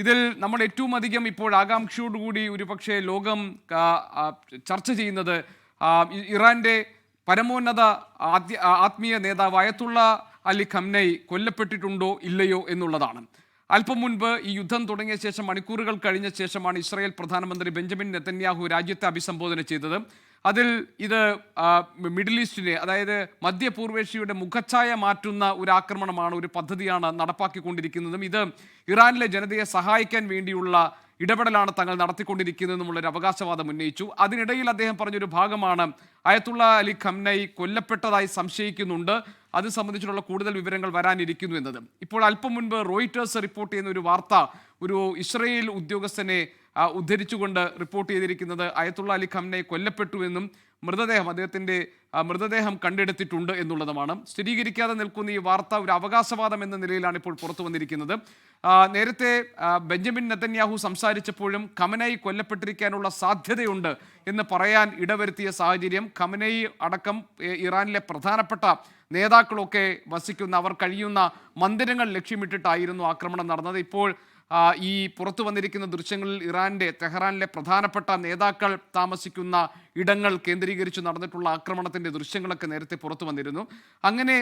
ഇതിൽ നമ്മൾ ഏറ്റവും അധികം ഇപ്പോൾ ആകാംക്ഷയോടുകൂടി ഒരുപക്ഷെ ലോകം ചർച്ച ചെയ്യുന്നത് ഇറാന്റെ പരമോന്നത ആത്മീയ നേതാവ് അയത്തുള്ള അലി ഖംനൈ കൊല്ലപ്പെട്ടിട്ടുണ്ടോ ഇല്ലയോ എന്നുള്ളതാണ്. അല്പം മുൻപ് ഈ യുദ്ധം തുടങ്ങിയ ശേഷം മണിക്കൂറുകൾ കഴിഞ്ഞ ശേഷമാണ് ഇസ്രായേൽ പ്രധാനമന്ത്രി ബെഞ്ചമിൻ നെതന്യാഹു രാജ്യത്തെ അഭിസംബോധന ചെയ്തത്. അതിൽ ഇത് മിഡിൽ ഈസ്റ്റിനെ, അതായത് മധ്യപൂർവേഷ്യയുടെ മുഖച്ഛായ മാറ്റുന്ന ഒരു ആക്രമണമാണ്, ഒരു പദ്ധതിയാണ് നടപ്പാക്കിക്കൊണ്ടിരിക്കുന്നതും ഇത് ഇറാനിലെ ജനതയെ സഹായിക്കാൻ വേണ്ടിയുള്ള ഇടപെടലാണ് തങ്ങൾ നടത്തിക്കൊണ്ടിരിക്കുന്നതെന്നുള്ളൊരു അവകാശവാദം ഉന്നയിച്ചു. അതിനിടയിൽ അദ്ദേഹം പറഞ്ഞൊരു ഭാഗമാണ് അയത്തുള്ള അലി ഖംനൈ കൊല്ലപ്പെട്ടതായി സംശയിക്കുന്നുണ്ട്, അത് സംബന്ധിച്ചുള്ള കൂടുതൽ വിവരങ്ങൾ വരാനിരിക്കുന്നു എന്നത്. ഇപ്പോൾ അല്പം മുൻപ് റോയിറ്റേഴ്സ് റിപ്പോർട്ട് ചെയ്യുന്ന ഒരു വാർത്ത, ഒരു ഇസ്രയേൽ ഉദ്യോഗസ്ഥനെ ഉദ്ധരിച്ചുകൊണ്ട് റിപ്പോർട്ട് ചെയ്തിരിക്കുന്നത് അയത്തുള്ള അലി ഖംനൈ കൊല്ലപ്പെട്ടു എന്നും അദ്ദേഹത്തിൻ്റെ മൃതദേഹം കണ്ടെടുത്തിട്ടുണ്ട് എന്നുള്ളതുമാണ്. സ്ഥിരീകരിക്കാതെ നിൽക്കുന്ന ഈ വാർത്ത ഒരു അവകാശവാദം എന്ന നിലയിലാണ് ഇപ്പോൾ പുറത്തു വന്നിരിക്കുന്നത്. നേരത്തെ ബെഞ്ചമിൻ നെതന്യാഹു സംസാരിച്ചപ്പോഴും ഖമനൈ കൊല്ലപ്പെട്ടിരിക്കാനുള്ള സാധ്യതയുണ്ട് എന്ന് പറയാൻ ഇടവരുത്തിയ സാഹചര്യം, ഖമനൈ അടക്കം ഇറാനിലെ പ്രധാനപ്പെട്ട നേതാക്കളൊക്കെ വസിക്കുന്ന, അവർ കഴിയുന്ന മന്ദിരങ്ങൾ ലക്ഷ്യമിട്ടിട്ടായിരുന്നു ആക്രമണം നടന്നത്. ഇപ്പോൾ ഈ പുറത്തു വന്നിരിക്കുന്ന ദൃശ്യങ്ങളിൽ ഇറാന്റെ തെഹ്റാനിലെ പ്രധാനപ്പെട്ട നേതാക്കൾ താമസിക്കുന്ന ഇടങ്ങൾ കേന്ദ്രീകരിച്ച് നടന്നിട്ടുള്ള ആക്രമണത്തിന്റെ ദൃശ്യങ്ങളൊക്കെ നേരത്തെ പുറത്തു വന്നിരുന്നു. അങ്ങനെ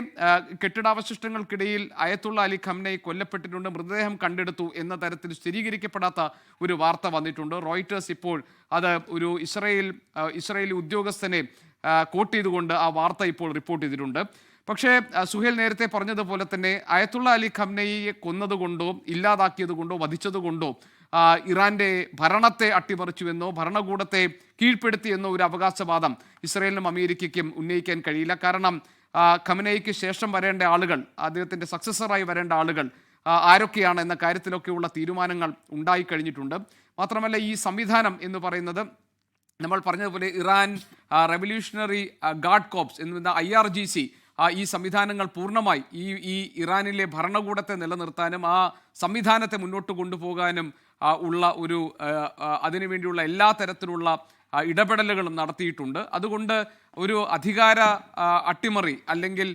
കെട്ടിടാവശിഷ്ടങ്ങൾക്കിടയിൽ അയത്തുള്ള അലി ഖംനൈ കൊല്ലപ്പെട്ടിട്ടുണ്ട്, മൃതദേഹം കണ്ടെടുത്തു എന്ന തരത്തിൽ സ്ഥിരീകരിക്കപ്പെടാത്ത ഒരു വാർത്ത വന്നിട്ടുണ്ട്. റോയിറ്റേഴ്സ് ഇപ്പോൾ അത് ഒരു ഇസ്രായേലി ഉദ്യോഗസ്ഥനെ കോട്ട് ചെയ്തുകൊണ്ട് ആ വാർത്ത ഇപ്പോൾ റിപ്പോർട്ട് ചെയ്തിട്ടുണ്ട്. പക്ഷേ സുഹേൽ നേരത്തെ പറഞ്ഞതുപോലെ തന്നെ അയത്തുള്ള അലി ഖംനൈയെ കൊന്നതുകൊണ്ടോ ഇല്ലാതാക്കിയതുകൊണ്ടോ വധിച്ചതുകൊണ്ടോ ഇറാന്റെ ഭരണത്തെ അട്ടിമറിച്ചുവെന്നോ ഭരണകൂടത്തെ കീഴ്പ്പെടുത്തിയെന്നോ ഒരു അവകാശവാദം ഇസ്രായേലിനും അമേരിക്കയ്ക്കും ഉന്നയിക്കാൻ കഴിയില്ല. കാരണം ഖംനൈക്ക് ശേഷം വരേണ്ട ആളുകൾ, അദ്ദേഹത്തിൻ്റെ സക്സസറായി വരേണ്ട ആളുകൾ ആരൊക്കെയാണ് എന്ന കാര്യത്തിലൊക്കെയുള്ള തീരുമാനങ്ങൾ ഉണ്ടായിക്കഴിഞ്ഞിട്ടുണ്ട്. മാത്രമല്ല ഈ സംവിധാനം എന്ന് പറയുന്നത് നമ്മൾ പറഞ്ഞതുപോലെ ഇറാൻ റെവല്യൂഷണറി ഗാർഡ് കോർപ്സ് എന്ന IRGC ഈ സംവിധാനങ്ങൾ പൂർണ്ണമായി ഈ ഇറാനിലെ ഭരണകൂടത്തെ നിലനിർത്താനും ആ സംവിധാനത്തെ മുന്നോട്ട് കൊണ്ടുപോകാനും ഉള്ള ഒരു അതിനുവേണ്ടിയുള്ള എല്ലാ തരത്തിലുള്ള ഇടപെടലുകളും നടത്തിയിട്ടുണ്ട്. അതുകൊണ്ട് ഒരു അധികാര അട്ടിമറി, അല്ലെങ്കിൽ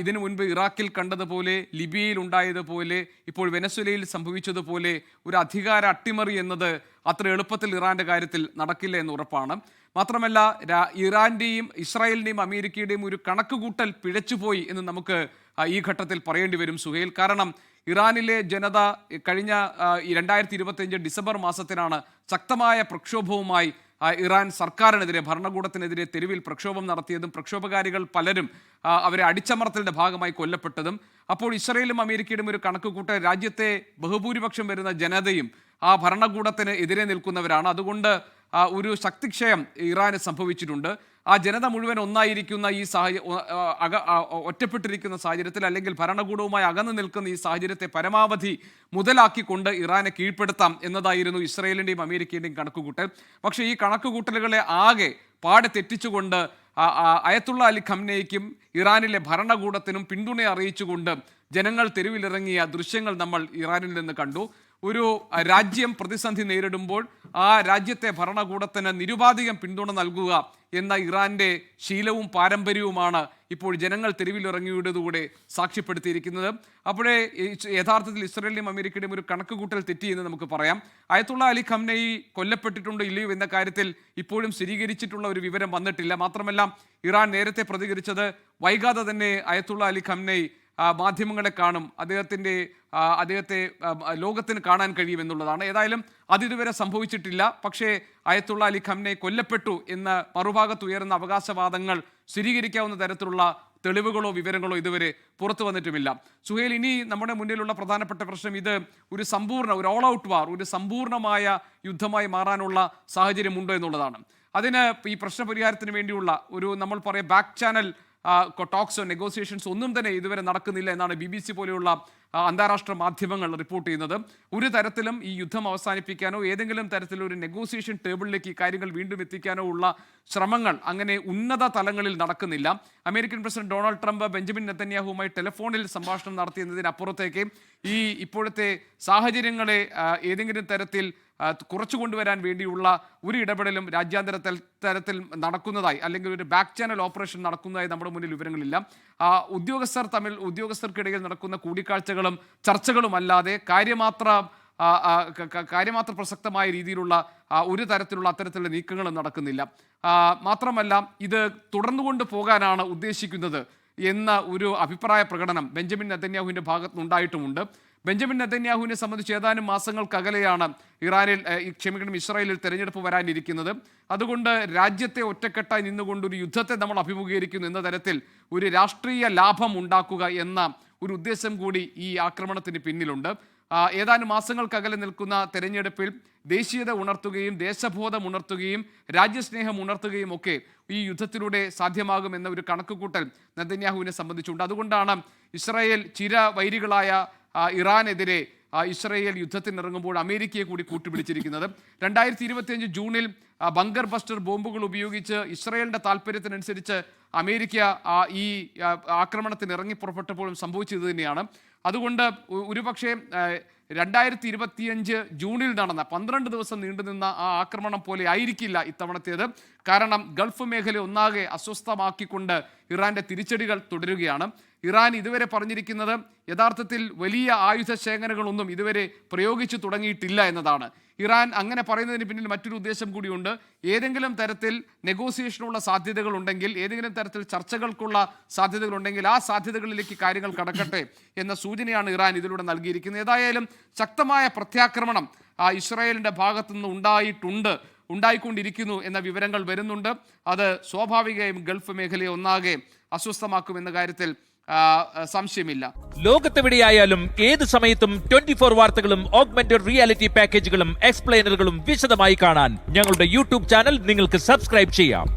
ഇതിനു മുൻപ് ഇറാഖിൽ കണ്ടതുപോലെ, ലിബിയയിൽ ഉണ്ടായതുപോലെ, ഇപ്പോൾ വെനസ്വേലയിൽ സംഭവിച്ചതുപോലെ ഒരു അധികാര അട്ടിമറി എന്നത് അത്ര എളുപ്പത്തിൽ ഇറാന്റെ കാര്യത്തിൽ നടക്കില്ല എന്ന് ഉറപ്പാണ്. മാത്രമല്ല ഇറാന്റെയും ഇസ്രായേലിൻ്റെയും അമേരിക്കയുടെയും ഒരു കണക്കുകൂട്ടൽ പിഴച്ചുപോയി എന്ന് നമുക്ക് ഈ ഘട്ടത്തിൽ പറയേണ്ടി വരും സുഹേൽ. കാരണം ഇറാനിലെ ജനത കഴിഞ്ഞ 2025 ഡിസംബർ മാസത്തിനാണ് ശക്തമായ പ്രക്ഷോഭവുമായി ഇറാൻ സർക്കാരിനെതിരെ, ഭരണകൂടത്തിനെതിരെ തെരുവിൽ പ്രക്ഷോഭം നടത്തിയതും പ്രക്ഷോഭകാരികൾ പലരും അവരെ അടിച്ചമർത്തലിൻ്റെ ഭാഗമായി കൊല്ലപ്പെട്ടതും. അപ്പോൾ ഇസ്രായേലും അമേരിക്കയുടെയും ഒരു കണക്കുകൂട്ടൽ, രാജ്യത്തെ ബഹുഭൂരിപക്ഷം വരുന്ന ജനതയും ആ ഭരണകൂടത്തിന് എതിരെ നിൽക്കുന്നവരാണ്. അതുകൊണ്ട് ഒരു ശക്തിക്ഷയം ഇറാന് സംഭവിച്ചിട്ടുണ്ട്. ആ ജനത മുഴുവൻ ഒന്നായിരിക്കുന്ന ഈ ഒറ്റപ്പെട്ടിരിക്കുന്ന സാഹചര്യത്തിൽ, അല്ലെങ്കിൽ ഭരണകൂടവുമായി അകന്നു നിൽക്കുന്ന ഈ സാഹചര്യത്തെ പരമാവധി മുതലാക്കിക്കൊണ്ട് ഇറാനെ കീഴ്പ്പെടുത്താം എന്നതായിരുന്നു ഇസ്രായേലിൻ്റെയും അമേരിക്കയുടെയും കണക്കുകൂട്ടൽ. പക്ഷേ ഈ കണക്കുകൂട്ടലുകളെ ആകെ പാടെ തെറ്റിച്ചുകൊണ്ട് അയത്തുള്ള അലി ഖംനൈക്കും ഇറാനിലെ ഭരണകൂടത്തിനും പിന്തുണ അറിയിച്ചുകൊണ്ട് ജനങ്ങൾ തെരുവിലിറങ്ങിയ ദൃശ്യങ്ങൾ നമ്മൾ ഇറാനിൽ നിന്ന് കണ്ടു. ഒരു രാജ്യം പ്രതിസന്ധി നേരിടുമ്പോൾ ആ രാജ്യത്തെ ഭരണകൂടത്തിന് നിരുപാധികം പിന്തുണ നൽകുക എന്ന ഇറാന്റെ ശീലവും പാരമ്പര്യവുമാണ് ഇപ്പോൾ ജനങ്ങൾ തെരുവിലിറങ്ങിയതോടെ സാക്ഷ്യപ്പെടുത്തിയിരിക്കുന്നത്. അപ്പോഴേ യഥാർത്ഥത്തിൽ ഇസ്രായേലിൻ്റെയും അമേരിക്കയുടെയും ഒരു കണക്കുകൂട്ടൽ തെറ്റിയെന്ന് നമുക്ക് പറയാം. അയത്തുള്ള അലി ഖംനൈ കൊല്ലപ്പെട്ടിട്ടുണ്ടോ ഇല്ലയോ എന്ന കാര്യത്തിൽ ഇപ്പോഴും സ്ഥിരീകരിച്ചിട്ടുള്ള ഒരു വിവരം വന്നിട്ടില്ല. മാത്രമല്ല ഇറാൻ നേരത്തെ പ്രതികരിച്ചത് വൈകാതെ തന്നെ അയത്തുള്ള അലി ഖംനൈ മാധ്യമങ്ങളെ കാണും, അദ്ദേഹത്തെ ലോകത്തിന് കാണാൻ കഴിയുമെന്നുള്ളതാണ്. ഏതായാലും അതിതുവരെ സംഭവിച്ചിട്ടില്ല. പക്ഷേ അയത്തുള്ള അലി ഖംനൈ കൊല്ലപ്പെട്ടു എന്ന മറുഭാഗത്ത് ഉയർന്ന അവകാശവാദങ്ങൾ സ്ഥിരീകരിക്കാവുന്ന തരത്തിലുള്ള തെളിവുകളോ വിവരങ്ങളോ ഇതുവരെ പുറത്തു വന്നിട്ടുമില്ല. സുഹേൽ, ഇനി നമ്മുടെ മുന്നിലുള്ള പ്രധാനപ്പെട്ട പ്രശ്നം ഇത് ഒരു ഓൾ ഔട്ട് വാർ, ഒരു സമ്പൂർണ്ണമായ യുദ്ധമായി മാറാനുള്ള സാഹചര്യമുണ്ടോ എന്നുള്ളതാണ്. അതിന് ഈ പ്രശ്നപരിഹാരത്തിന് വേണ്ടിയുള്ള ഒരു നമ്മൾ പറയാം ബാക്ക് ചാനൽ ടോക്സോ നെഗോസിയേഷൻസ് ഒന്നും തന്നെ ഇതുവരെ നടക്കുന്നില്ല എന്നാണ് BBC പോലെയുള്ള അന്താരാഷ്ട്ര മാധ്യമങ്ങൾ റിപ്പോർട്ട് ചെയ്യുന്നത്. ഒരു തരത്തിലും ഈ യുദ്ധം അവസാനിപ്പിക്കാനോ ഏതെങ്കിലും തരത്തിലൊരു നെഗോസിയേഷൻ ടേബിളിലേക്ക് ഈ കാര്യങ്ങൾ വീണ്ടും എത്തിക്കാനോ ഉള്ള ശ്രമങ്ങൾ അങ്ങനെ ഉന്നത തലങ്ങളിൽ നടക്കുന്നില്ല. American president Donald Trump Benjamin നെതന്യാഹുവുമായി ടെലിഫോണിൽ സംഭാഷണം നടത്തിയതിനപ്പുറത്തേക്ക് ഈ ഇപ്പോഴത്തെ സാഹചര്യങ്ങളെ ഏതെങ്കിലും തരത്തിൽ കുറച്ചു കൊണ്ടുവരാൻ വേണ്ടിയുള്ള ഒരു ഇടപെടലും രാജ്യാന്തര തലത്തിൽ നടക്കുന്നതായി, അല്ലെങ്കിൽ ഒരു ബാക്ക് ചാനൽ ഓപ്പറേഷൻ നടക്കുന്നതായി നമ്മുടെ മുന്നിൽ വിവരങ്ങളില്ല. ഉദ്യോഗസ്ഥർക്കിടയിൽ നടക്കുന്ന കൂടിക്കാഴ്ചകളും ചർച്ചകളും അല്ലാതെ കാര്യമാത്ര കാര്യമാത്ര പ്രസക്തമായ രീതിയിലുള്ള ഒരു തരത്തിലുള്ള അത്തരത്തിലുള്ള നീക്കങ്ങളും നടക്കുന്നില്ല. മാത്രമല്ല ഇത് തുടർന്നുകൊണ്ട് പോകാനാണ് ഉദ്ദേശിക്കുന്നത് എന്ന ഒരു അഭിപ്രായ പ്രകടനം ബെഞ്ചമിൻ നെതന്യാഹുവിൻ്റെ ഭാഗത്തുനിന്നുണ്ടായിട്ടുമുണ്ട്. ബെഞ്ചമിൻ നെതന്യാഹുവിനെ സംബന്ധിച്ച് ഏതാനും മാസങ്ങൾക്കകലെയാണ് ഇസ്രായേലിൽ തെരഞ്ഞെടുപ്പ് വരാനിരിക്കുന്നത്. അതുകൊണ്ട് രാജ്യത്തെ ഒറ്റക്കെട്ടായി നിന്നുകൊണ്ട് ഒരു യുദ്ധത്തെ നമ്മൾ അഭിമുഖീകരിക്കുന്നു എന്ന തരത്തിൽ ഒരു രാഷ്ട്രീയ ലാഭം ഉണ്ടാക്കുക എന്ന ഒരു ഉദ്ദേശം കൂടി ഈ ആക്രമണത്തിന് പിന്നിലുണ്ട്. ഏതാനും മാസങ്ങൾക്കകലെ നിൽക്കുന്ന തെരഞ്ഞെടുപ്പിൽ ദേശീയത ഉണർത്തുകയും ദേശബോധം ഉണർത്തുകയും രാജ്യസ്നേഹം ഉണർത്തുകയും ഒക്കെ ഈ യുദ്ധത്തിലൂടെ സാധ്യമാകുമെന്ന ഒരു കണക്കുകൂട്ടൽ നെതന്യാഹുവിനെ സംബന്ധിച്ചുണ്ട്. അതുകൊണ്ടാണ് ഇസ്രായേൽ ചിരവൈരികളായ ഇറാനെതിരെ ഇസ്രായേൽ യുദ്ധത്തിനിറങ്ങുമ്പോൾ അമേരിക്കയെ കൂടി കൂട്ടുപിടിച്ചിരിക്കുന്നത്. 2025 ജൂണിൽ ബങ്കർ ബസ്റ്റർ ബോംബുകൾ ഉപയോഗിച്ച് ഇസ്രായേലിൻ്റെ താല്പര്യത്തിനനുസരിച്ച് അമേരിക്ക ഈ ആക്രമണത്തിന് ഇറങ്ങി പുറപ്പെട്ടപ്പോഴും സംഭവിച്ചത് തന്നെയാണ്. അതുകൊണ്ട് ഒരുപക്ഷെ 2025 ജൂണിൽ നടന്ന 12 ദിവസം നീണ്ടുനിന്ന ആ ആക്രമണം പോലെ ആയിരിക്കില്ല ഇത്തവണത്തേത്. കാരണം ഗൾഫ് മേഖല ഒന്നാകെ അസ്വസ്ഥമാക്കിക്കൊണ്ട് ഇറാന്റെ തിരിച്ചടികൾ തുടരുകയാണ്. ഇറാൻ ഇതുവരെ പറഞ്ഞിരിക്കുന്നത് യഥാർത്ഥത്തിൽ വലിയ ആയുധ ശേഖരങ്ങളൊന്നും ഇതുവരെ പ്രയോഗിച്ചു തുടങ്ങിയിട്ടില്ല എന്നതാണ്. ഇറാൻ അങ്ങനെ പറയുന്നതിന് പിന്നിൽ മറ്റൊരു ഉദ്ദേശം കൂടിയുണ്ട്. ഏതെങ്കിലും തരത്തിൽ നെഗോസിയേഷനുള്ള സാധ്യതകളുണ്ടെങ്കിൽ, ഏതെങ്കിലും തരത്തിൽ ചർച്ചകൾക്കുള്ള സാധ്യതകളുണ്ടെങ്കിൽ ആ സാധ്യതകളിലേക്ക് കാര്യങ്ങൾ കടക്കട്ടെ എന്ന സൂചനയാണ് ഇറാൻ ഇതിലൂടെ നൽകിയിരിക്കുന്നത്. ഏതായാലും ശക്തമായ പ്രത്യാക്രമണം ഇസ്രായേലിൻ്റെ ഭാഗത്തുനിന്ന് ഉണ്ടായിക്കൊണ്ടിരിക്കുന്നു എന്ന വിവരങ്ങൾ വരുന്നുണ്ട്. അത് സ്വാഭാവികമായും ഗൾഫ് മേഖലയെ ഒന്നാകെ അസ്വസ്ഥമാക്കുമെന്ന കാര്യത്തിൽ സംശയമില്ല. ലോകത്തെവിടെയായാലും ഏത് സമയത്തും 24 വാർത്തകളും ഓഗ്മെന്റഡ് റിയാലിറ്റി പാക്കേജുകളും എക്സ്പ്ലെയിനറുകളും വിശദമായി കാണാൻ ഞങ്ങളുടെ യൂട്യൂബ് ചാനൽ നിങ്ങൾക്ക് സബ്സ്ക്രൈബ് ചെയ്യാം.